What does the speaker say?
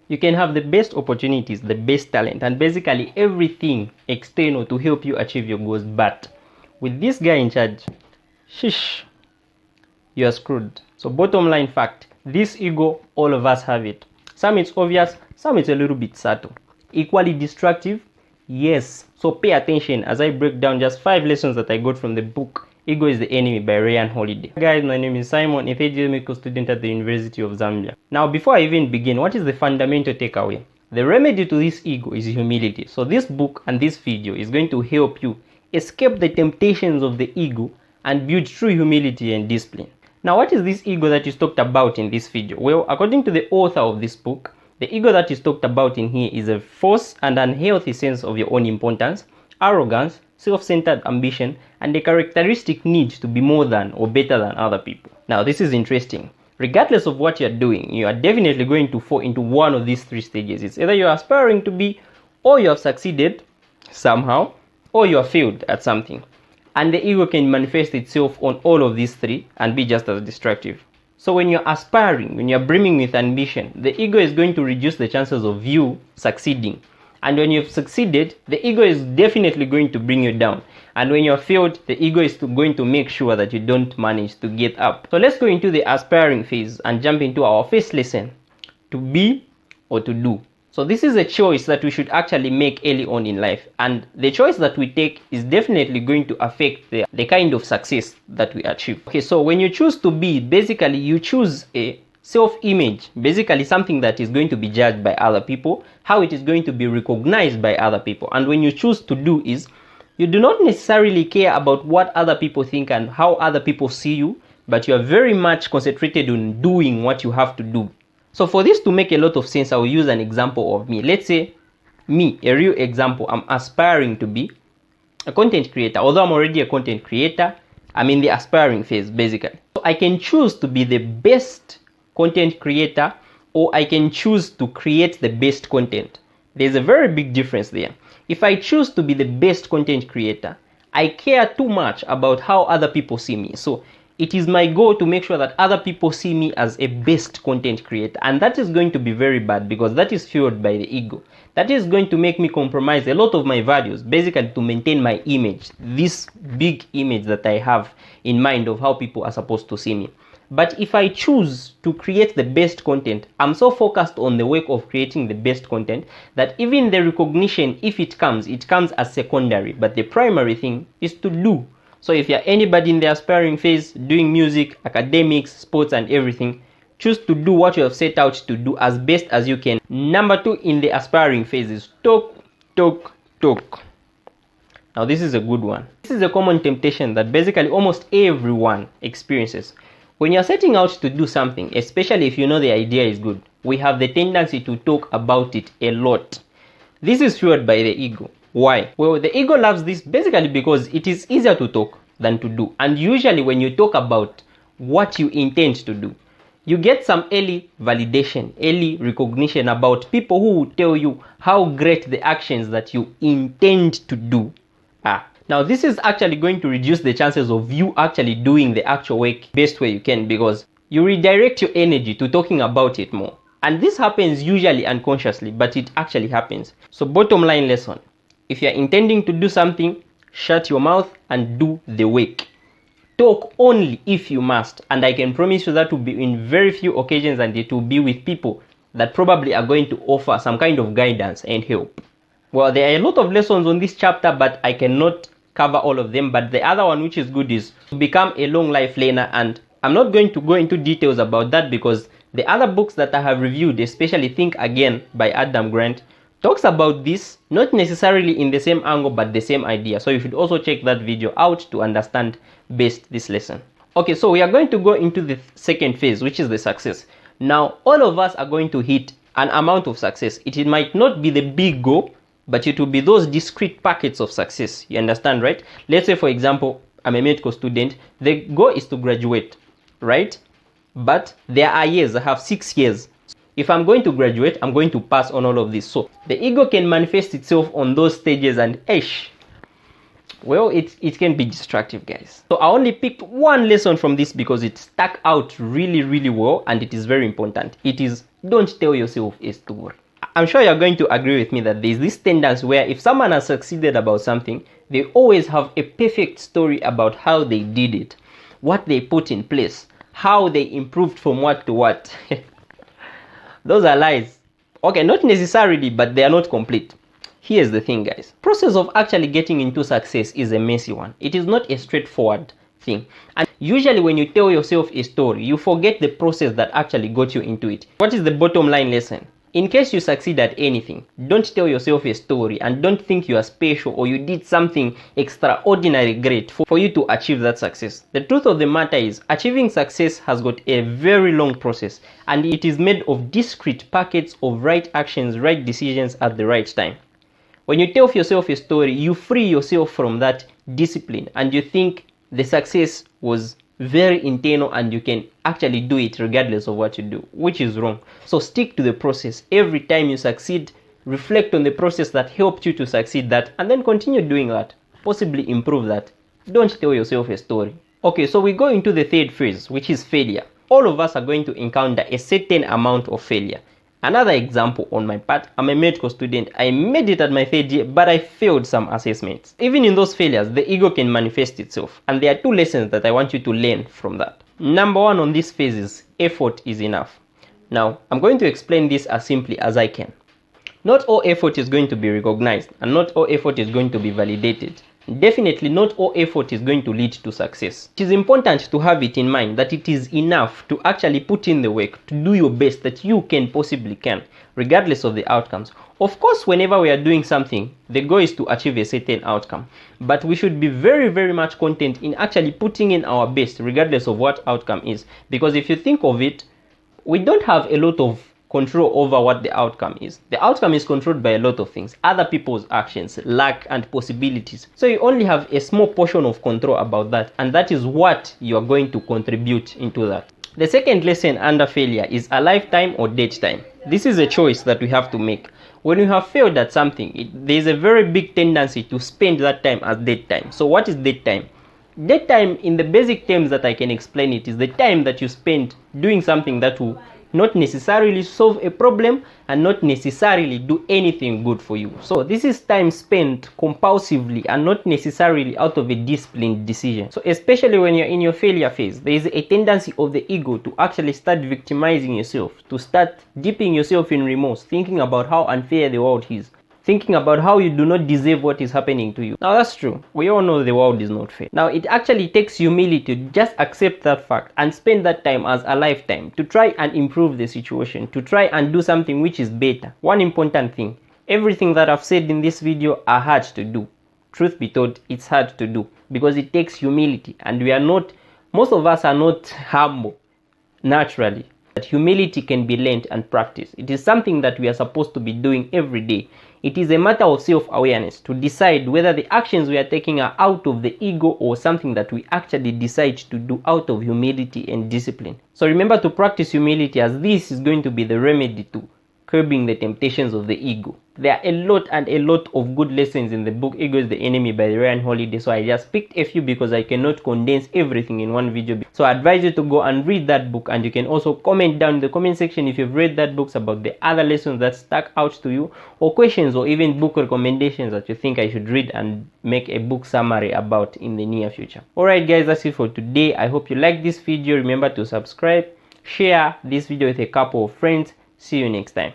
You can have the best opportunities, the best talent, and basically everything external to help you achieve your goals. But with this guy in charge, shish, you are screwed. So bottom line fact, this ego, all of us have it. Some it's obvious, some it's a little bit subtle. Equally destructive, yes. So pay attention as I break down just 5 lessons that I got from the book Ego is the Enemy by Ryan Holiday. Hi guys, my name is Simon, a third year medical student at the University of Zambia. Now before I even begin, what is the fundamental takeaway? The remedy to this ego is humility. So this book and this video is going to help you escape the temptations of the ego and build true humility and discipline. Now what is this ego that is talked about in this video? Well, according to the author of this book, the ego that is talked about in here is a false and unhealthy sense of your own importance, arrogance, self-centered ambition, and the characteristic need to be more than or better than other people. Now this is interesting. Regardless of what you're doing, you are definitely going to fall into one of these 3 stages. It's either you're aspiring to be, or you have succeeded somehow, or you have failed at something. And the ego can manifest itself on all of these 3 and be just as destructive. So when you're aspiring, when you're brimming with ambition, the ego is going to reduce the chances of you succeeding. And when you've succeeded, the ego is definitely going to bring you down. And when you're failed, the ego is going to make sure that you don't manage to get up. So let's go into the aspiring phase and jump into our first lesson, to be or to do. So this is a choice that we should actually make early on in life. And the choice that we take is definitely going to affect the kind of success that we achieve. Okay, so when you choose to be, basically you choose a self-image, basically something that is going to be judged by other people, how it is going to be recognized by other people. And when you choose to do is, you do not necessarily care about what other people think and how other people see you, but you are very much concentrated on doing what you have to do. So for this to make a lot of sense, I will use an example of me. Let's say me, a real example. I'm aspiring to be a content creator. Although I'm already a content creator, I'm in the aspiring phase basically. So I can choose to be the best content creator, or I can choose to create the best content. There's a very big difference there. If I choose to be the best content creator, I care too much about how other people see me. So it is my goal to make sure that other people see me as a best content creator. And that is going to be very bad because that is fueled by the ego. That is going to make me compromise a lot of my values, basically to maintain my image, this big image that I have in mind of how people are supposed to see me. But if I choose to create the best content, I'm so focused on the work of creating the best content that even the recognition, if it comes as secondary. But the primary thing is to do. So if you're anybody in the aspiring phase, doing music, academics, sports and everything, choose to do what you have set out to do as best as you can. Number 2 in the aspiring phase is talk, talk, talk. Now this is a good one. This is a common temptation that basically almost everyone experiences. When you're setting out to do something, especially if you know the idea is good, we have the tendency to talk about it a lot. This is fueled by the ego. Why? Well, the ego loves this basically because it is easier to talk than to do. And usually when you talk about what you intend to do, you get some early validation, early recognition about people who will tell you how great the actions that you intend to do are. Now this is actually going to reduce the chances of you actually doing the actual work best way you can, because you redirect your energy to talking about it more. And this happens usually unconsciously, but it actually happens. So bottom line lesson, if you're intending to do something, shut your mouth and do the work. Talk only if you must, and I can promise you that will be in very few occasions, and it will be with people that probably are going to offer some kind of guidance and help. Well, there are a lot of lessons on this chapter, but I cannot cover all of them. But the other one which is good is to become a long life learner, and I'm not going to go into details about that because the other books that I have reviewed, especially Think Again by Adam Grant, talks about this, not necessarily in the same angle but the same idea. So you should also check that video out to understand best this lesson. Okay, so we are going to go into the second phase, which is the success. Now all of us are going to hit an amount of success. It might not be the big goal, but it will be those discrete packets of success. You understand, right? Let's say, for example, I'm a medical student. The goal is to graduate, right? But there are years. I have 6 years. If I'm going to graduate, I'm going to pass on all of this. So the ego can manifest itself on those stages and Well, it can be destructive, guys. So I only picked one lesson from this because it stuck out really well, and it is very important. It is, don't tell yourself a story. I'm sure you're going to agree with me that there's this tendency where if someone has succeeded about something, they always have a perfect story about how they did it, what they put in place, how they improved from what to what. Those are lies. Okay, not necessarily, but they are not complete. Here's the thing, guys. Process of actually getting into success is a messy one. It is not a straightforward thing. And usually when you tell yourself a story, you forget the process that actually got you into it. What is the bottom line lesson? In case you succeed at anything, don't tell yourself a story and don't think you are special or you did something extraordinary great for you to achieve that success. The truth of the matter is, achieving success has got a very long process, and it is made of discrete packets of right actions, right decisions at the right time. When you tell yourself a story, you free yourself from that discipline and you think the success was very internal and you can actually do it regardless of what you do, which is wrong. So stick to the process. Every time you succeed, reflect on the process that helped you to succeed that, and then continue doing that. Possibly improve that. Don't tell yourself a story. Okay, so we go into the third phase, which is failure. All of us are going to encounter a certain amount of failure. Another example on my part, I'm a medical student. I made it at my third year, but I failed some assessments. Even in those failures, the ego can manifest itself. And there are two lessons that I want you to learn from that. Number one on this phase is effort is enough. Now, I'm going to explain this as simply as I can. Not all effort is going to be recognized, and not all effort is going to be validated. Definitely not all effort is going to lead to success. It is important to have it in mind that it is enough to actually put in the work, to do your best that you can possibly can, regardless of the outcomes. Of course, whenever we are doing something, the goal is to achieve a certain outcome. But we should be very much content in actually putting in our best, regardless of what outcome is. Because if you think of it, we don't have a lot of control over what the outcome is. The outcome is controlled by a lot of things, other people's actions, luck, and possibilities. So you only have a small portion of control about that, and that is what you are going to contribute into that. The second lesson under failure is a lifetime or dead time. This is a choice that we have to make. When you have failed at something, there is a very big tendency to spend that time as dead time. So what is dead time? Dead time, in the basic terms that I can explain it, is the time that you spend doing something that will not necessarily solve a problem and not necessarily do anything good for you. So this is time spent compulsively and not necessarily out of a disciplined decision. So especially when you're in your failure phase, there is a tendency of the ego to actually start victimizing yourself, to start dipping yourself in remorse, thinking about how unfair the world is, thinking about how you do not deserve what is happening to you. Now that's true. We all know the world is not fair. Now it actually takes humility to just accept that fact and spend that time as a lifetime to try and improve the situation, to try and do something which is better. One important thing, everything that I've said in this video are hard to do. Truth be told, it's hard to do because it takes humility, and most of us are not humble naturally. That humility can be learned and practiced. It is something that we are supposed to be doing every day. It is a matter of self-awareness to decide whether the actions we are taking are out of the ego or something that we actually decide to do out of humility and discipline. So remember to practice humility, as this is going to be the remedy to curbing the temptations of the ego. There are a lot of good lessons in the book Ego is the Enemy by Ryan Holiday. So I just picked a few because I cannot condense everything in one video. So I advise you to go and read that book, and you can also comment down in the comment section if you've read that book about the other lessons that stuck out to you, or questions or even book recommendations that you think I should read and make a book summary about in the near future. Alright guys, that's it for today. I hope you liked this video. Remember to subscribe, share this video with a couple of friends. See you next time.